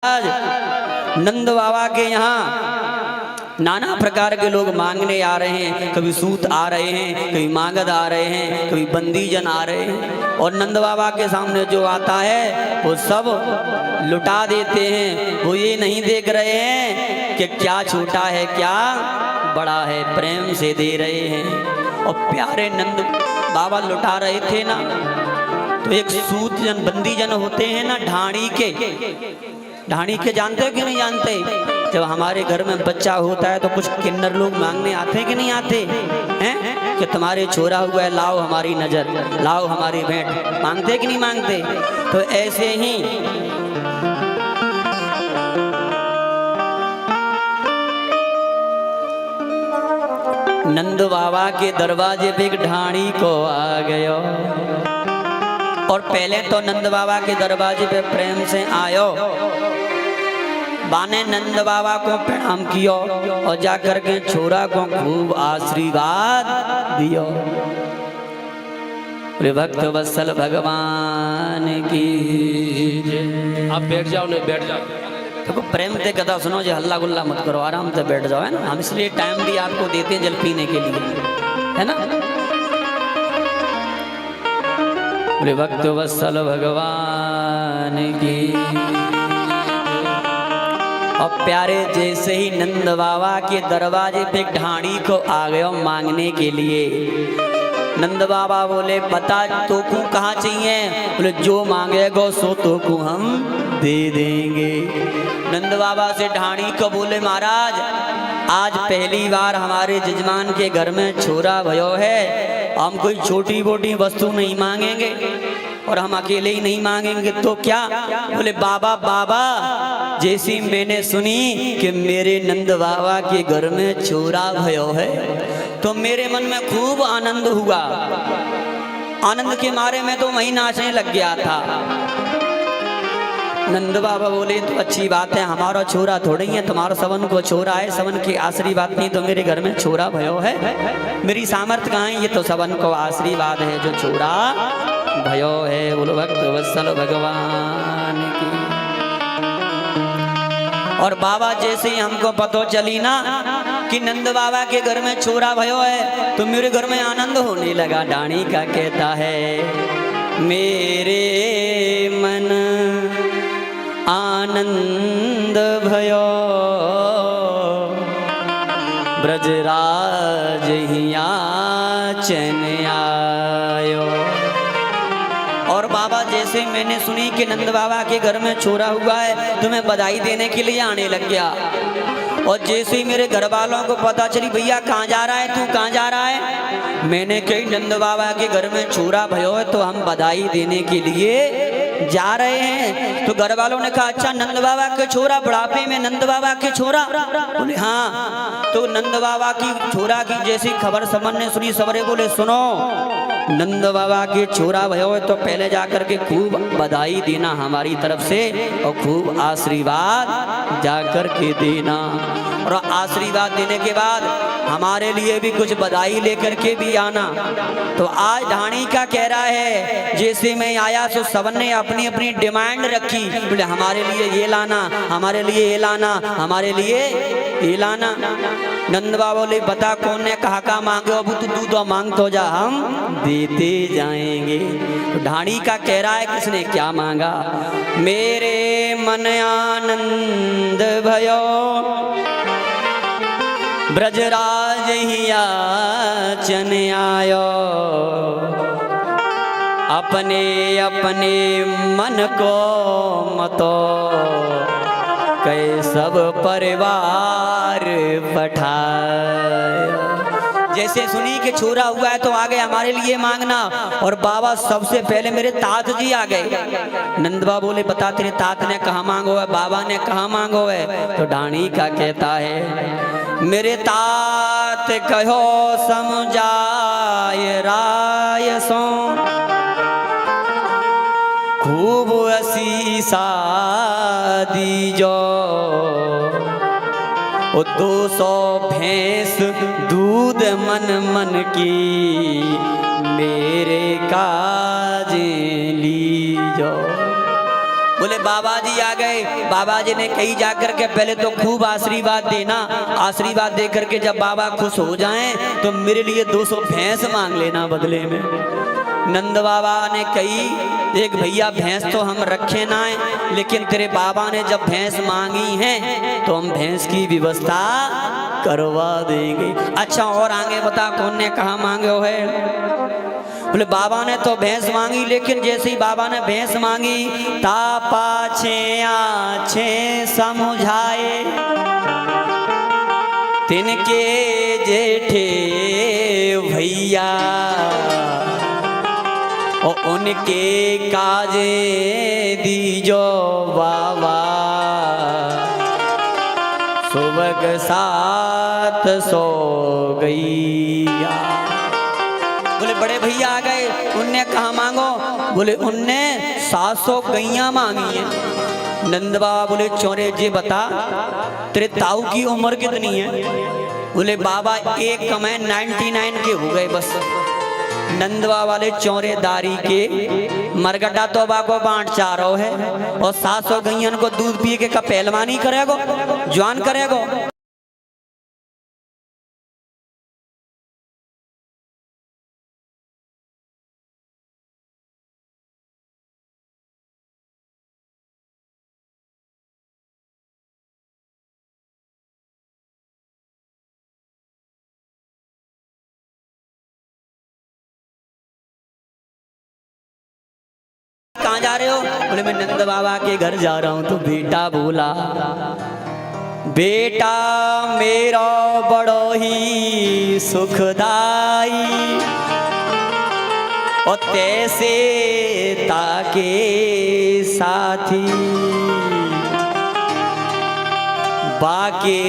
आज नंद बाबा के यहाँ नाना प्रकार के लोग मांगने आ रहे हैं। कभी सूत आ रहे हैं, कभी मांगद आ रहे हैं, कभी बंदीजन आ रहे हैं। और नंद बाबा के सामने जो आता है वो सब लुटा देते हैं। वो ये नहीं देख रहे हैं कि क्या छोटा है क्या बड़ा है, प्रेम से दे रहे हैं। और प्यारे नंद बाबा लुटा रहे थे ना, तो एक सूत जन बंदीजन होते हैं ना, ढाणी के जानते हो कि नहीं जानते? जब हमारे घर में बच्चा होता है तो कुछ किन्नर लोग मांगने आते हैं कि नहीं आते हैं कि तुम्हारे छोरा हुआ है, लाओ हमारी नजर, लाओ हमारी भेंट, मांगते कि नहीं मांगते? तो ऐसे ही नंद बाबा के दरवाजे पे एक ढाणी को आ गयो। और पहले तो नंद बाबा के दरवाजे पे प्रेम से आयो, बाने नंद बाबा को प्रणाम कियो और जाकर के छोरा को खूब आशीर्वाद दियो। भक्त वत्सल भगवान की जय। आप बैठ जाओ, नहीं बैठ जाओ। देखो प्रेम से कथा सुनो जी, हल्ला गुल्ला मत करो, आराम से बैठ जाओ, है ना। हम इसलिए टाइम भी आपको देते हैं जल पीने के लिए, है ना। भक्त वत्सल भगवान की। और प्यारे जैसे ही नंद बाबा के दरवाजे पे ढाणी को आ गयो मांगने के लिए, नंद बाबा बोले बता तो को कहाँ चाहिए? बोले जो मांगेगो सो तो को हम दे देंगे। नंद बाबा से ढाणी को बोले महाराज आज पहली बार हमारे जजमान के घर में छोरा भयो है, हम कोई छोटी मोटी वस्तु नहीं मांगेंगे और हम अकेले ही नहीं मांगेंगे तो क्या? बोले बाबा बाबा जैसी मैंने सुनी कि मेरे नंद बाबा के घर में छोरा भयो है तो मेरे मन में खूब आनंद हुआ। आनंद के मारे में तो वहीं नाचने लग गया था। नंद बाबा बोले तो अच्छी बात है, हमारा छोरा थोड़ा ही है, तुम्हारा सवन को छोरा है, सवन की आशीर्वाद नहीं तो मेरे घर में छोरा भयो है। मेरी सामर्थ्य कहाँ है? ये तो सवन को आशीर्वाद है जो छोरा भयो है। बोलो भक्त वत्सल भगवान की। और बाबा जैसे ही हमको पता चली ना कि नंद बाबा के घर में छोरा भयो है तो मेरे घर में आनंद होने लगा। ढाणी का कहता है मेरे मन आनंद भयो, ब्रजराज हिया चैन आयो। और बाबा जैसे मैंने सुनी कि नंद बाबा के घर में छोरा हुआ है तो मैं बधाई देने के लिए आने लग गया। और जैसे ही मेरे घर वालों को पता चली भैया कहाँ जा रहा है तू, कहाँ जा रहा है? मैंने कही नंद बाबा के घर में छोरा भयो है तो हम बधाई देने के लिए जा रहे हैं। तो घर वालों ने कहा अच्छा नंद बाबा के छोरा, बुढ़ापे में नंद बाबा के छोरा? बोले हाँ। तो नंद बाबा की छोरा की जैसी खबर समन ने सुनी, सबरे बोले सुनो नंद बाबा के छोरा भयो है तो पहले जाकर के खूब बधाई देना हमारी तरफ से और खूब आशीर्वाद जाकर के देना। और आशीर्वाद देने के बाद हमारे लिए भी कुछ बधाई लेकर के भी आना। तो आज ढाणी का कह रहा है जैसे मैं आया तो सबन ने अपनी अपनी डिमांड रखी। बोले हमारे लिए ये लाना, हमारे लिए ये लाना, हमारे लिए ये लाना। नंद बाबा बोले बता कौन ने कहा का मांगे? अब तू तो मांग तो जा, हम देते जाएंगे। तो ढाणी का कह रहा है किसने क्या मांगा? मेरे मन आनंद भयो, ब्रजराज हिया चन आयो। अपने अपने मन को मतो कै सब परिवार पठाया। जैसे सुनी कि छोरा हुआ है तो आ गए हमारे लिए मांगना। और बाबा सबसे पहले मेरे तात जी आ गए। नंद बाबा बोले बता तेरे तात ने कहा मांगो है, बाबा ने कहा मांगो है? तो ढाणी का कहता है मेरे तात कहो समझाए राय सो, खूब असीसा दीजो। 200 भैंस दूध मन मन की मेरे काज लीजो। बोले बाबा जी आ गए। बाबा जी ने कही जाकर के पहले तो खूब आशीर्वाद देना, आशीर्वाद दे करके जब बाबा खुश हो जाएं तो मेरे लिए 200 भैंस मांग लेना बदले में। नंद बाबा ने कही देख भैया भैंस तो हम रखे ना है, लेकिन तेरे बाबा ने जब भैंस मांगी है तो हम भैंस की व्यवस्था करवा देंगे। अच्छा और आगे बता कौन ने कहा मांगे हो है? बोले बाबा ने तो भैंस मांगी, लेकिन जैसे ही बाबा ने भैंस मांगी तापा छे आछे समझाए तिनके जेठे भैया और उनके काजे दीजो बाबा सुबह साथ सो गैया। बोले बड़े भैया आ गए, उनने कहा मांगो? बोले उनने 700 गैया मांगी है। नंद बाबा बोले चौरे जी बता तेरे ताऊ की उम्र कितनी है? बोले बाबा एक कमाए 99 के हो गए बस। नंद बाबा वाले चौरेदारी के मरगड्डा तोबा को बांट चारो है और 700 गैयन को दूध पी के का पहलवानी करेगो, जवान करेगो। कहाँ जा रहे हो? बोले मैं नंद बाबा के घर जा रहा हूँ। तो बेटा बोला बेटा मेरा बड़ो ही सुखदाई और तैसे ताके साथी बाके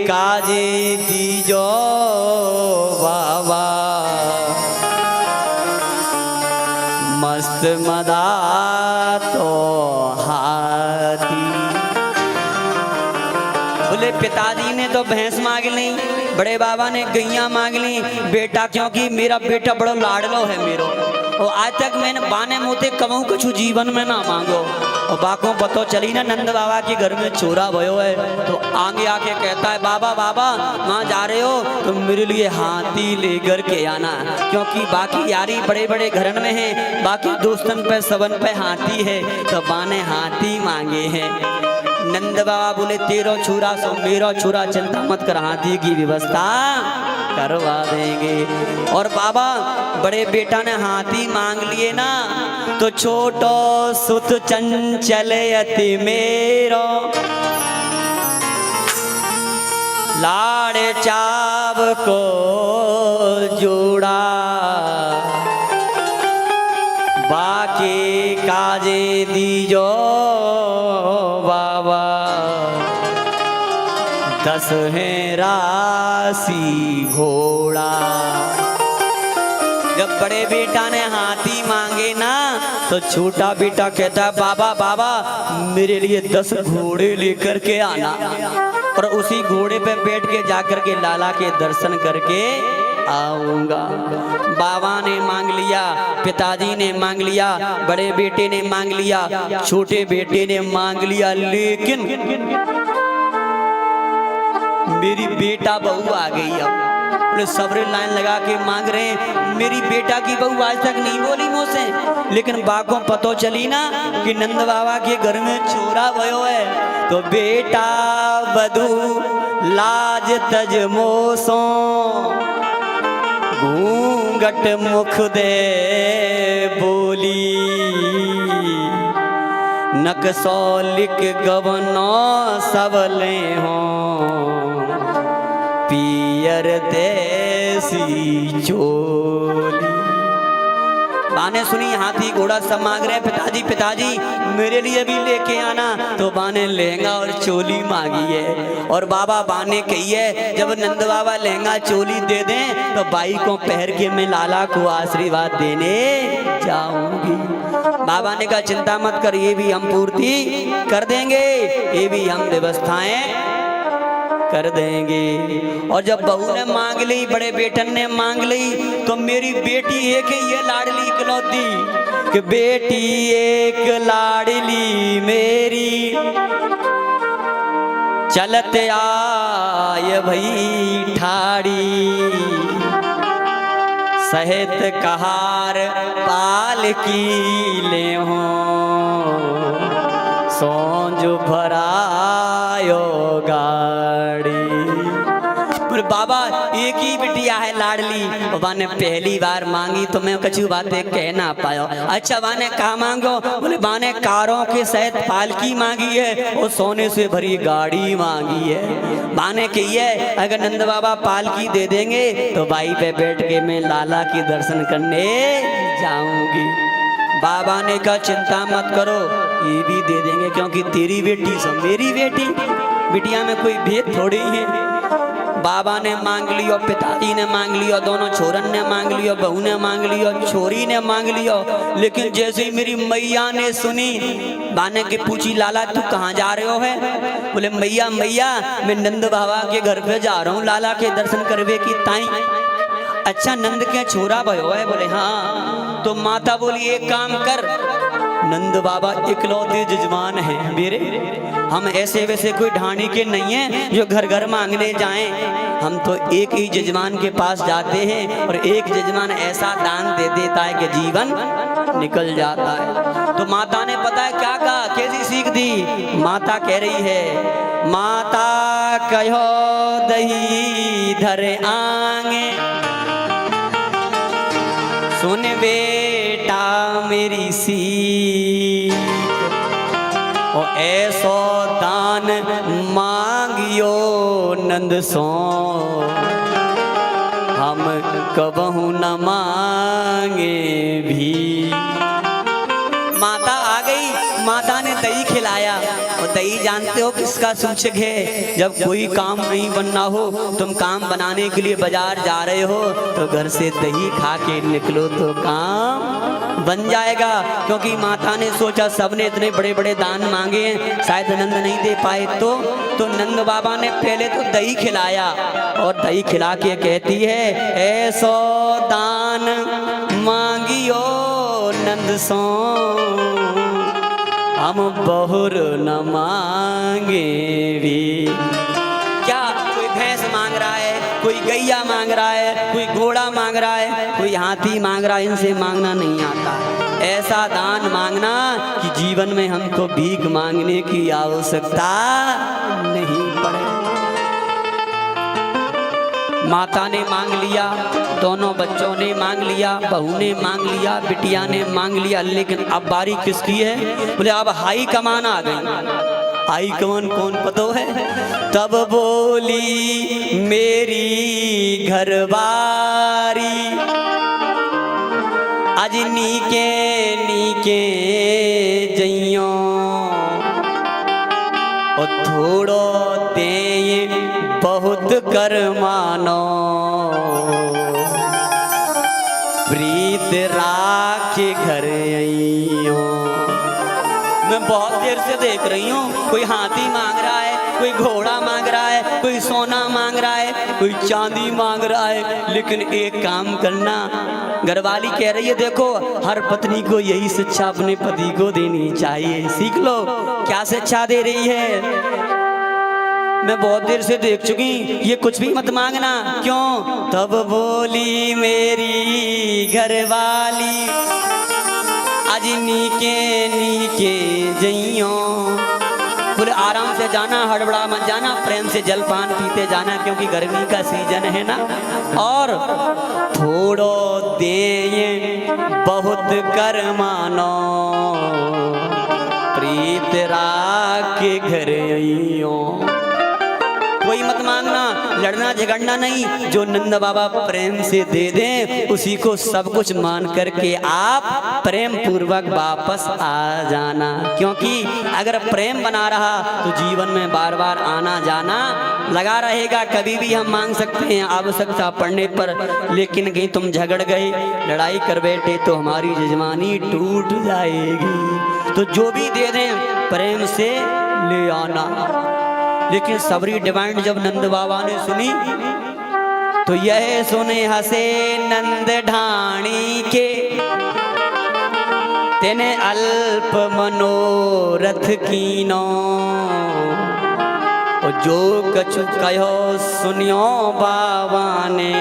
काजे दीजो बाबा मस्त मदा तो हाथी। बोले पिताजी ने तो भैंस मांग ली, बड़े बाबा ने गैया मांग ली। बेटा क्योंकि मेरा बेटा बड़ा लाडलो है मेरो, और आज तक मैंने बाने मोते कमाऊं कछु जीवन में ना मांगो। और बाकों पतो चली ना नंद बाबा के घर में चोरा भयो है, तो आगे आके कहता है बाबा बाबा वहाँ जा रहे हो तो मेरे लिए हाथी लेकर के आना, क्योंकि बाकी यारी बड़े बड़े घरन में है, बाकी दोस्तन पे सबन पे हाथी है, तो बाने हाथी मांगे हैं। नंद बाबा बोले तेरो छुरा सो मेरो छुरा, चिंता मत कर हाथी की व्यवस्था करवा देंगे। और बाबा बड़े बेटा ने हाथी मांग लिए ना, तो छोटो सुत चंचल अति मेरो लाड़ चाव को जोड़ा बाकी काजे दीजो बाबा 10 है राशि घोड़ा। जब बड़े बेटा ने हाथी मांगे ना तो छोटा बेटा कहता है बाबा बाबा मेरे लिए 10 घोड़े लेकर के आना, और उसी घोड़े पे बैठ के जाकर के लाला के दर्शन करके आऊंगा। बाबा ने मांग लिया, पिताजी ने मांग लिया, बड़े बेटे ने मांग लिया, छोटे बेटे ने मांग लिया, लेकिन मेरी बेटा बहू आ गई। अब सबरे लाइन लगा के मांग रहे हैं, मेरी बेटा की बहू आज तक नहीं बोली मुझसे, लेकिन बाकों पतो चली ना कि नंद बाबा के घर में चोरा भयो है, तो बेटा बधू लाज तज मोसो घूंघट मुख दे बोली नक्सो लिख गवनो सबले हो पियर देसी चोली। बाने सुनी हाथी घोड़ा सब मांग रहे हैं, पिताजी पिताजी मेरे लिए भी लेके आना, तो बाने लहंगा और चोली मांगी है। और बाबा बाने कही है जब नंद बाबा लहंगा चोली दे दें तो बाई को पहन के मैं लाला को आशीर्वाद देने जाऊंगी। बाबा ने कहा चिंता मत कर, ये भी हम पूर्ति कर देंगे, ये भी हम व्यवस्थाएं कर देंगे। और जब बहू ने मांग ली, बड़े बेटन ने मांग ली, तो मेरी बेटी एक ही ये लाडली इकलौती कि बेटी एक लाडली मेरी चलत आय भई ठाड़ी, सहित कहार पाल की ले हो सोंज भरायो गाड़ी। बाबा एक ही बिटिया है लाडली, बाबा ने पहली बार मांगी तो मैं कछु बातें कह ना पायो। अच्छा बाने कहा मांगो? बोले बाने कारों के सहित पालकी मांगी है और सोने से भरी गाड़ी मांगी है। बाने कही है अगर नंद बाबा पालकी दे देंगे तो भाई पे बैठ के मैं लाला की दर्शन करने जाऊंगी। बाबा ने कहा चिंता मत करो, ये भी दे देंगे, क्योंकि तेरी बेटी सब मेरी बेटी, बिटिया में कोई भेद थोड़ी है। बाबा ने मांग लियो, पिताजी ने मांग लियो, दोनों छोरन ने मांग लियो, बहू ने मांग लियो, छोरी ने मांग लियो। लेकिन जैसे ही मेरी मैया ने सुनी, बाने के पूछी लाला तू कहाँ जा रहे हो है? बोले मैया मैया मैं नंद बाबा के घर पे जा रहा हूँ लाला के दर्शन करवे की ताई। अच्छा नंद के छोरा भयो है? बोले हाँ। तो माता बोली एक काम कर, नंद बाबा इकलौते जजमान है मेरे, हम ऐसे वैसे कोई ढाणी के नहीं हैं जो घर घर मांगने जाएं। हम तो एक ही जजमान के पास जाते हैं और एक जजमान ऐसा दान दे देता है कि जीवन निकल जाता है। तो माता ने पता है क्या कहा, कैसी सीख दी? माता कह रही है माता कहो दही धरे आंगे, सुन बेटा मेरी सी ओ ऐसो दान मांगियो नंद सो, हम कबहू न मांगे भी। माता आ गई, माता ने दही खिलाया। और दही जानते हो किसका सूचक है? जब कोई काम नहीं बनना हो, तुम काम बनाने के लिए बाजार जा रहे हो तो घर से दही खा के निकलो तो काम बन जाएगा। क्योंकि माता ने सोचा सबने इतने बड़े बड़े दान मांगे हैं, शायद नंद नहीं दे पाए तो नंद बाबा ने पहले तो दही खिलाया और दही खिला के कहती है ऐसो दान मांगियो नंद सो, हम बहुर न मांगे भी। क्या कोई भैंस मांग रहा है, कोई गैया मांग रहा है, कोई घोड़ा मांग रहा है, कोई हाथी मांग रहा है, इनसे मांगना नहीं आता। ऐसा दान मांगना कि जीवन में हमको भीख मांगने की आवश्यकता नहीं पड़े। माता ने मांग लिया, दोनों बच्चों ने मांग लिया, बहू ने मांग लिया, बिटिया ने मांग लिया, लेकिन अब बारी किसकी है? बोले अब हाई कमान आ गई। हाई कमान कौन पता है? तब बोली मेरी घरवारी, आज नीके नीके जइयो और थोड़ो दे बहुत कर मानो, प्रीत राखे घर आइयो। मैं बहुत देर से देख रही हूँ, कोई हाथी मांग रहा है, कोई घोड़ा मांग रहा है, कोई सोना मांग रहा है, कोई चांदी मांग रहा है। लेकिन एक काम करना, घरवाली कह रही है देखो हर पत्नी को यही शिक्षा अपने पति को देनी चाहिए, सीख लो। क्या शिक्षा दे रही है? मैं बहुत देर से देख चुकी, ये कुछ भी मत मांगना। क्यों? तब बोली मेरी घरवाली, आज नीके नीके जइयो। पूरे आराम से जाना, हड़बड़ा मत जाना, प्रेम से जलपान पीते जाना, क्योंकि गर्मी का सीजन है ना। और थोड़ो दे बहुत कर मानो, प्रीत राखे घर आइयो। कोई मत मांगना, लड़ना झगड़ना नहीं, जो नंद बाबा प्रेम से दे दें उसी को सब कुछ मान करके आप प्रेम पूर्वक वापस आ जाना। क्योंकि अगर प्रेम बना रहा तो जीवन में बार बार आना जाना लगा रहेगा। कभी भी हम मांग सकते हैं आवश्यकता पड़ने पर, लेकिन कहीं तुम झगड़ गए, लड़ाई कर बैठे तो हमारी जजमानी टूट जाएगी। तो जो भी दे दें प्रेम से ले आना। लेकिन सबरी डिमांड जब नंद बाबा ने सुनी तो यह सुने हंसे नंद ढाणी के, तेने अल्प मनोरथ कीनो, जो कछु कहो सुनियो बाबा ने,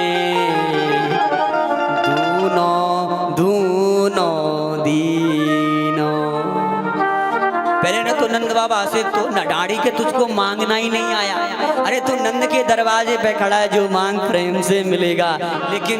दूनो दूनो दीनो। पहले ना तो नंद बाबा से तो डाड़ी के तुझको मांगना ही नहीं आया, अरे तू नंद के दरवाजे पे खड़ा है, जो मांग प्रेम से मिलेगा। लेकिन